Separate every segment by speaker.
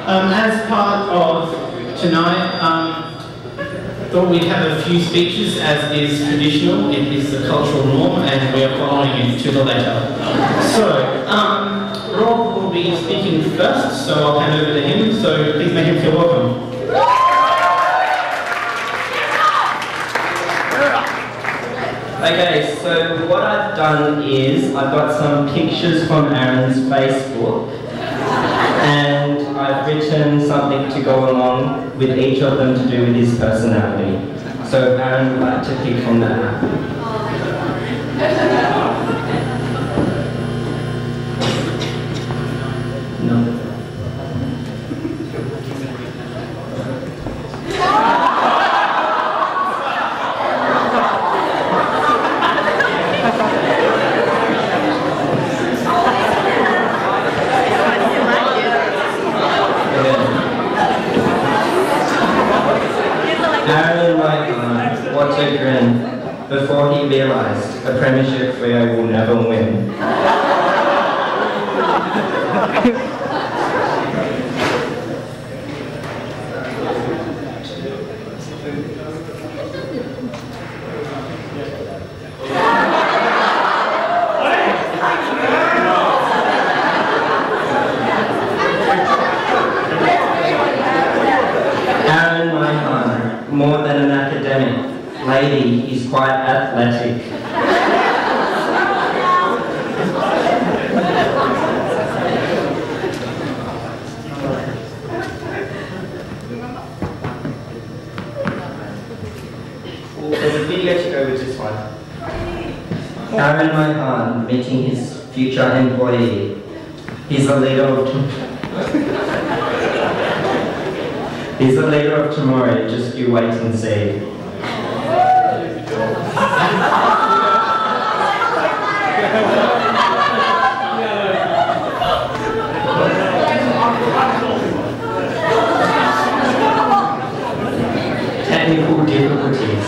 Speaker 1: As part of tonight, thought we'd have a few speeches as is traditional. It is the cultural norm and we are following it to the letter. So, Rob will be speaking first, so I'll hand over to him. So please make him feel welcome.
Speaker 2: Okay, so what I've done is I've got some pictures from Aaron's Facebook and I've written something to go along with each of them to do with his personality. So Aaron would like to pick from that. No. Aaron Michael, what a grin, before he realised a premiership Freo will never win. More than an academic, lady, he's quite athletic. There's a video to go with this one. Aaron Mohan meeting his future employee. He's a leader of He's the leader of tomorrow, just you wait and see. Technical difficulties.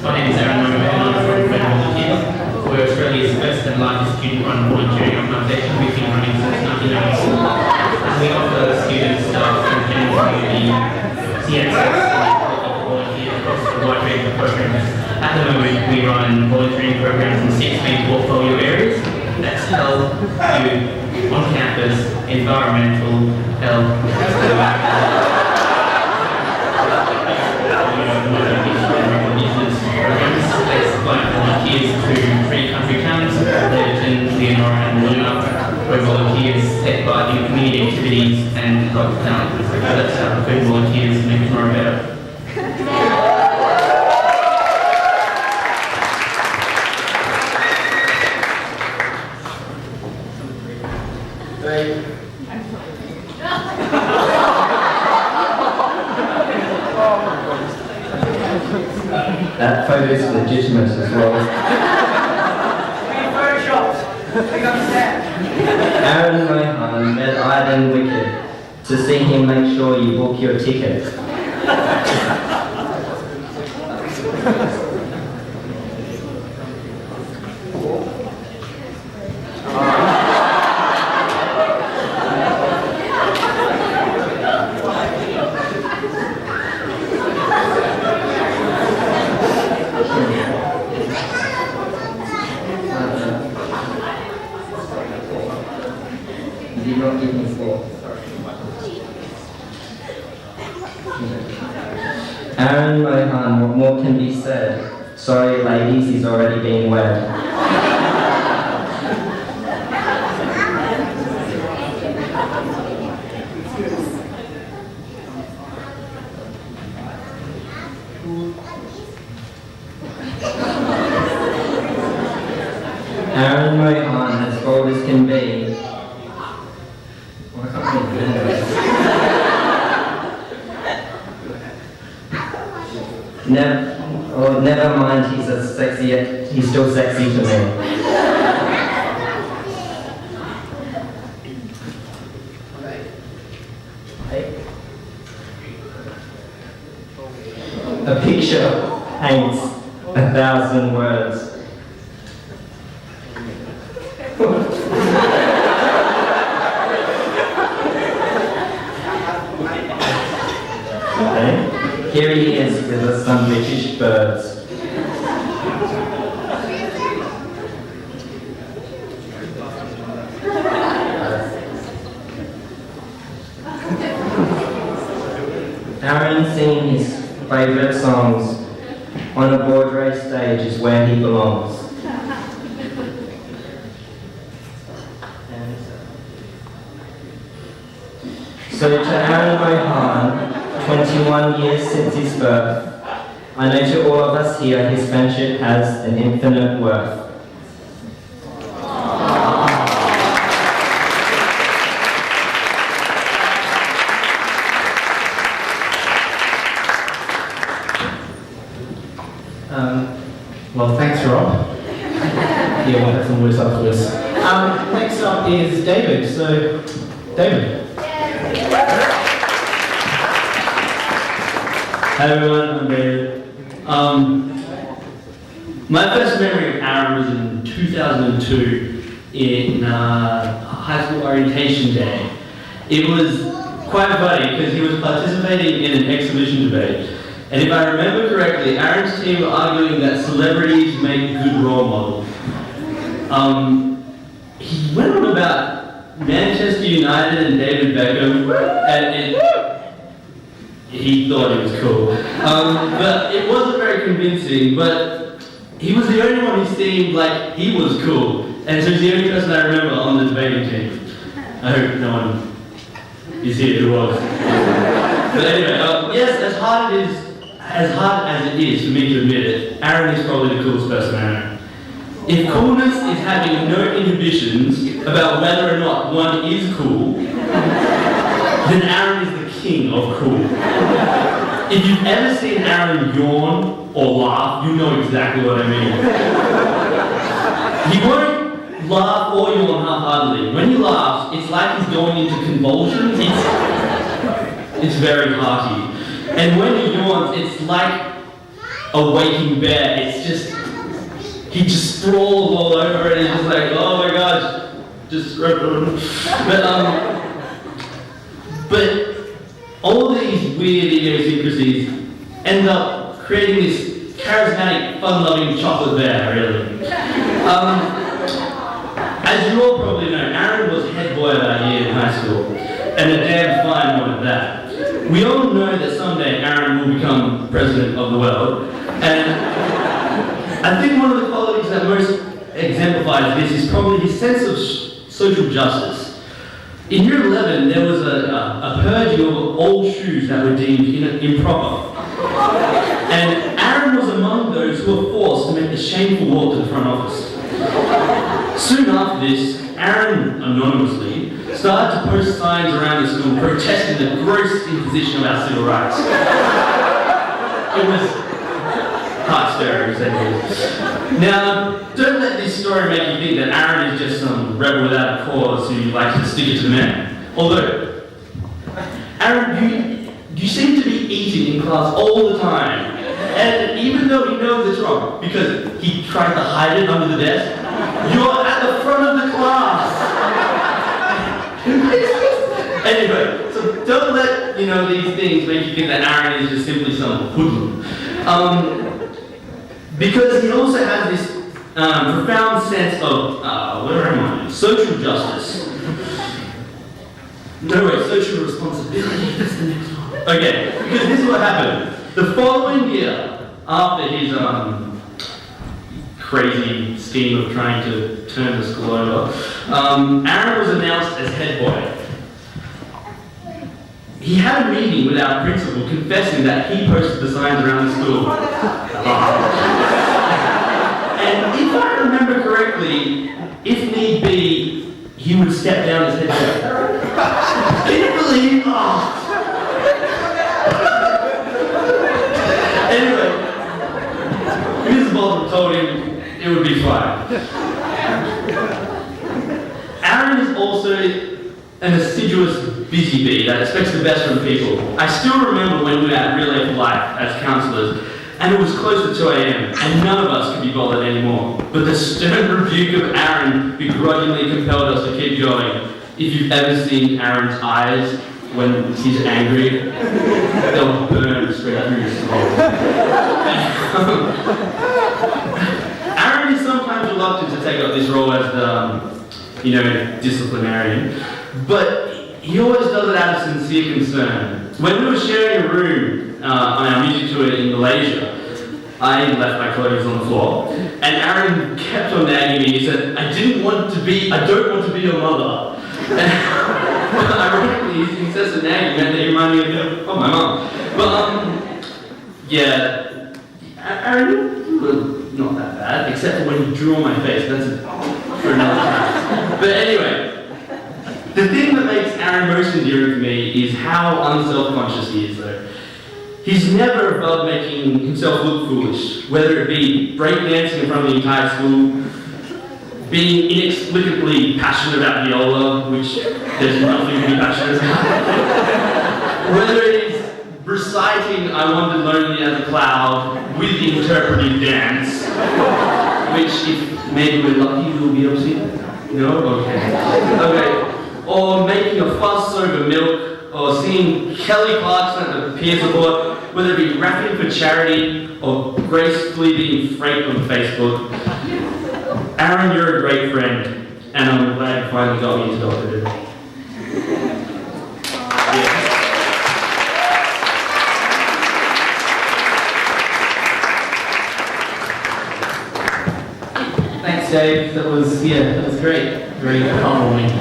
Speaker 1: My name is Aaran. I'm from Volunteers. We're Australia's first and largest student-run volunteering organisation. We've been running since 1994. And we offer students, staff and community CXS volunteers across a wide range of programs. At the moment, we run volunteering programs in 6 main portfolio areas. That's health, youth, on campus, environmental, health, volunteers to 3 country towns, Leamington, Leonora and Luna, where volunteers take part in community activities and got talent. So that's how good volunteers make tomorrow better.
Speaker 2: That photo is legitimate as well. Aaran Mohan met Iden Wicked to see him make sure you book your ticket. Aaran Mohan, what more can be said? Sorry ladies, he's already been wed. Aaran Mohan, as bold as can be. Why can't we do this? Never mind, he's still sexy to me. A picture paints 1,000 words. Okay. Here he is with some British birds. Aaron singing his favourite songs on a Broadway stage is where he belongs. So to Aaron Mohan, 21 years since his birth, I know to all of us here his friendship has an infinite worth.
Speaker 3: Well, thanks, Rob. Yeah, we'll have some words afterwards. Next up is David. So, David.
Speaker 4: Hi everyone, I'm David. My first memory of Aaron was in 2002 in high school orientation day. It was quite funny because he was participating in an exhibition debate. And if I remember correctly, Aaron's team were arguing that celebrities make good role models. He went on about Manchester United and David Beckham, and he thought it was cool. But it wasn't very convincing, but he was the only one who seemed like he was cool. And so he's the only person I remember on the debating team. I hope no one is here who was. But anyway, yes, as hard as it is for me to admit it, Aaron is probably the coolest person I know. If coolness is having no inhibitions about whether or not one is cool, then Aaron is the king of cool. If you've ever seen Aaron yawn or laugh, you know exactly what I mean. He won't laugh or yawn half-heartedly. When he laughs, it's like he's going into convulsions. It's very hearty. And when he yawns, it's like a waking bear. It's just, he just sprawls all over it and he's just like, oh my gosh, but all these weird idiosyncrasies end up creating this charismatic, fun-loving chocolate bear, really. As you all probably know, Aaron was head boy of our year in high school, and a damn fine one at that. We all know that someday Aaron will become president of the world, and I think one of the qualities that most exemplifies this is probably his sense of social justice. In year 11, there was a purging of old shoes that were deemed improper. And Aaron was among those who were forced to make the shameful walk to the front office. Soon after this, Aaron, anonymously, started to post signs around the school protesting the gross imposition of our civil rights. It was heart-stirring, essentially. Now, don't let this story make you think that Aaron is just some rebel without a cause who likes to stick it to the man. Although, Aaron, you seem to be eating in class all the time. And even though he knows it's wrong, because he tried to hide it under the desk, you're at the front of the class. Anyway, so don't let these things make you think that Aaron is just simply some hoodlum. Because he also has this profound sense of, social justice. No, wait, social responsibility, that's the next one. Okay, because this is what happened. The following year, after his crazy scheme of trying to turn the school over, Aaron was announced as head boy. He had a meeting with our principal confessing that he posted the signs around the school. And if I remember correctly, if need be, he would step down as head boy. Can you believe? Anyway, Mrs. Bolton told him it would be fine. Aaron is also an assiduous busy bee that expects the best from people. I still remember when we were at Relay for Life as counsellors, and it was close to 2 a.m, and none of us could be bothered anymore. But the stern rebuke of Aaron begrudgingly compelled us to keep going. If you've ever seen Aaron's eyes when he's angry, they'll burn straight through your soul. Aaron is sometimes reluctant to take up this role as the, disciplinarian, but he always does it out of sincere concern. When we were sharing a room on our music tour in Malaysia, I left my clothes on the floor, and Aaron kept on nagging me. He said, I don't want to be your mother. And ironically, his incessant nagging meant that he reminded me of my mum. But, yeah, Aaron, you were not that bad, except for when you drew on my face. That's for another time. But anyway, the thing that makes Aaron most endearing to me is how unself-conscious he is, though. He's never above making himself look foolish, whether it be breakdancing in front of the entire school, being inexplicably passionate about viola, which there's nothing to be passionate about, whether it is reciting I Wandered Lonely as a Cloud with interpretive dance, which if maybe we're lucky we'll be able to see. No? Okay. Or making a fuss over milk, or singing Kelly Clarkson at the peer support, whether it be rapping for charity or gracefully being franked on Facebook. Aaron, you're a great friend, and I'm glad you finally got me into doctorate.
Speaker 3: Thanks, Dave. That was great. Very heartwarming.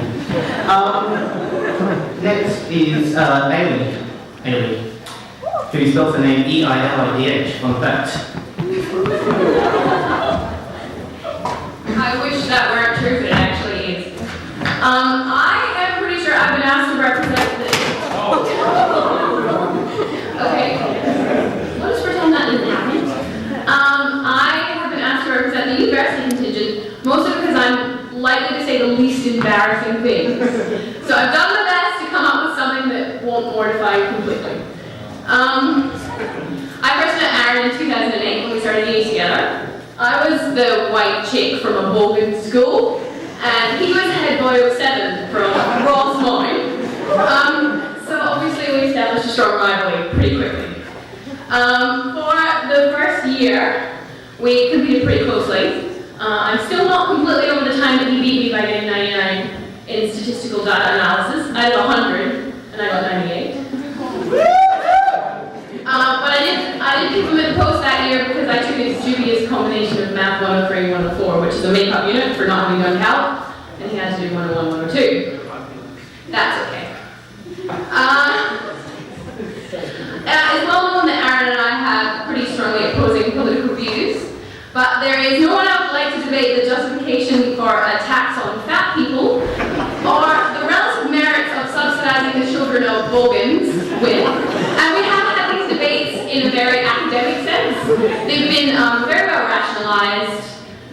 Speaker 3: Next is Ailey, who spells the name E-I-L-I-D-H, fun fact.
Speaker 5: I wish that weren't true, but it actually is. I am pretty sure I've been asked to represent the... Okay, let's pretend that didn't happen. I have been asked to represent the university contingent, mostly because I'm likely to say the least embarrassing things. So I've done my best to come up with something that won't mortify you completely. I first met Aaron in 2008 when we started uni together. I was the white chick from a bogan school, and he was head boy of 7 from Ross Mine. So obviously we established a strong rivalry pretty quickly. For the first year, we competed pretty closely. I'm still not completely over the time that he beat me by getting 99 in statistical data analysis. I had 100, and I got 98. But I did keep him at the post that year because I took his dubious combination of Math 103 and 104, which is a make-up unit for not having done calc, and he had to do 101, 102. That's okay. It's well known that Aaron and I have pretty strongly opposing political views, but there is no one I would like to debate the justification for a tax on fat people, or the relative merits of subsidizing the children of Bogans with. And we have had these debates in a very academic sense. They've been very well rationalized.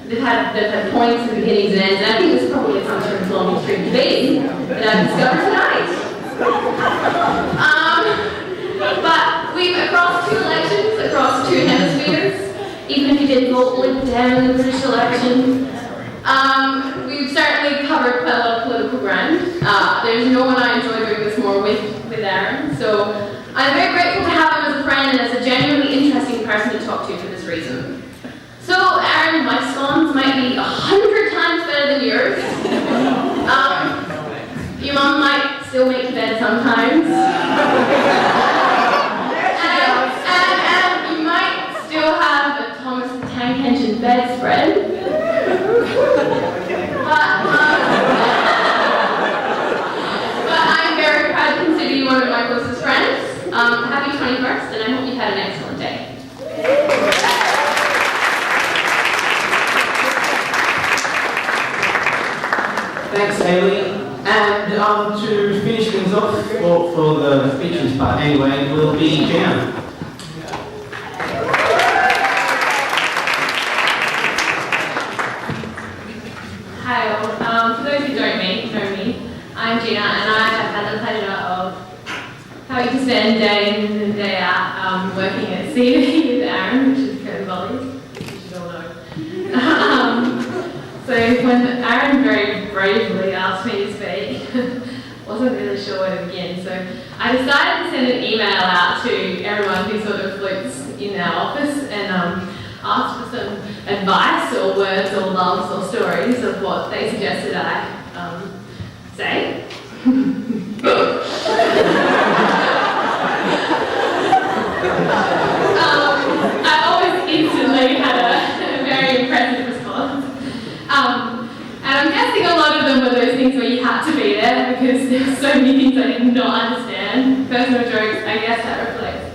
Speaker 5: They've had points and beginnings and ends, and I think this probably is some sort of long history of debating that I've discovered tonight. But we've, across 2 elections, across 2 hemispheres, even if you didn't vote Lib Dem in the British election, we've certainly covered quite a lot of political ground. There's no one I enjoy doing this more with Aaron, so I'm very grateful to have him as a friend and as a genuinely interesting person to talk to for this reason. So Aaron, my scones might be 100 times better than yours. Your mom might still make bed sometimes. And you might still have a Thomas the Tank Engine bedspread. But I'm very proud to consider you one of my closest friends. Happy 21st, and I hope you've had an excellent day.
Speaker 3: Thanks, Ailey. And to finish things off, for the speeches part anyway, will be Jan.
Speaker 5: Hi, for those who don't know me, I'm Gina, and having to spend day in and day out working at CD with Aaron, which is Curtin Volleys, which you should all know. So when Aaron very bravely asked me to speak, wasn't really sure where to begin. So I decided to send an email out to everyone who sort of floats in our office and asked for some advice or words or loves or stories of what they suggested I say. I always instantly had a very impressive response. And I'm guessing a lot of them were those things where you had to be there because there's so many things I did not understand. Personal jokes, I guess that reflects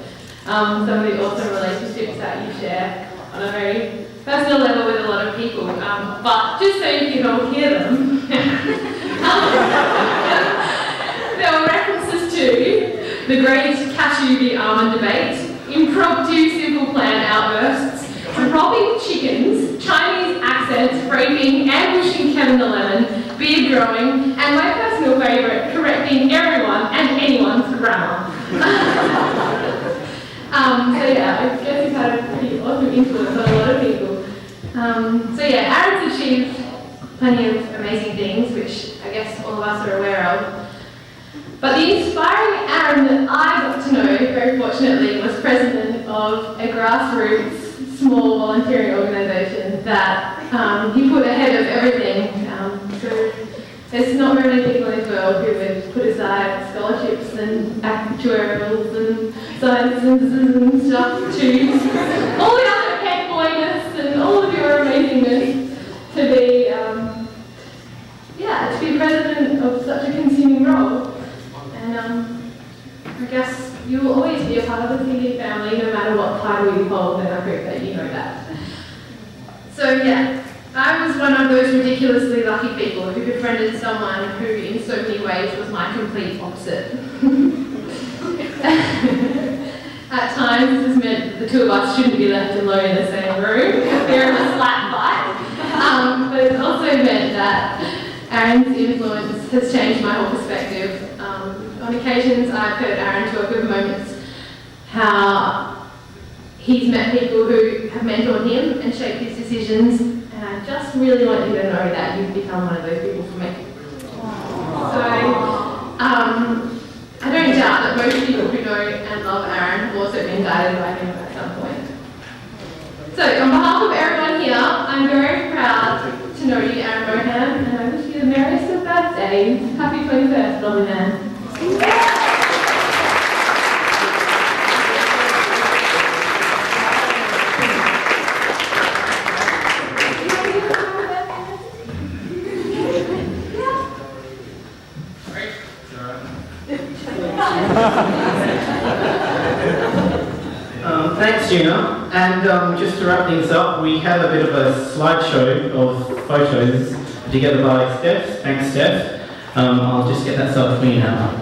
Speaker 5: some of the awesome relationships that you share on a very personal level with a lot of people. But just so you can all hear them, there were references to the great cashew v. almond debate, impromptu simple plan outbursts, robbing chickens, Chinese accents, raping, ambushing Kevin the Lemon, beard growing, and my personal favourite, correcting everyone and anyone's grammar. So yeah, I guess he's had a pretty awesome influence on a lot of people. So yeah, Aaron's achieved plenty of amazing things, which I guess all of us are aware of. But the inspiring Aaron that I got to know, very fortunately, was president of a grassroots small volunteering organisation that he put ahead of everything. So there's not very many people in this world who would put aside scholarships and actuarials and sciences and stuff to all the other pet boyness and all of your amazingness to be, to be president of such a consuming role. And I guess you will always be a part of the CD family no matter what title you hold, and I hope that you know that. So yeah, I was one of those ridiculously lucky people who befriended someone who in so many ways was my complete opposite. At times this has meant that the two of us shouldn't be left alone in the same room because they're in a slap fight. But it's also meant that Aaron's influence has changed my whole perspective. On occasions I've heard Aaron talk of moments how he's met people who have mentored him and shaped his decisions, and I just really want you to know that you've become one of those people for me. So, I don't doubt that most people who know and love Aaron have also been guided by him at some point. So, on behalf of everyone here, I'm very proud to know you, Aaron Mohan, and I wish you the merriest of birthdays. Happy 21st, lovely man.
Speaker 3: Thanks, Gina. And just to wrap things up, we have a bit of a slideshow of photos together by Steph. Thanks, Steph. I'll just get that started for you now.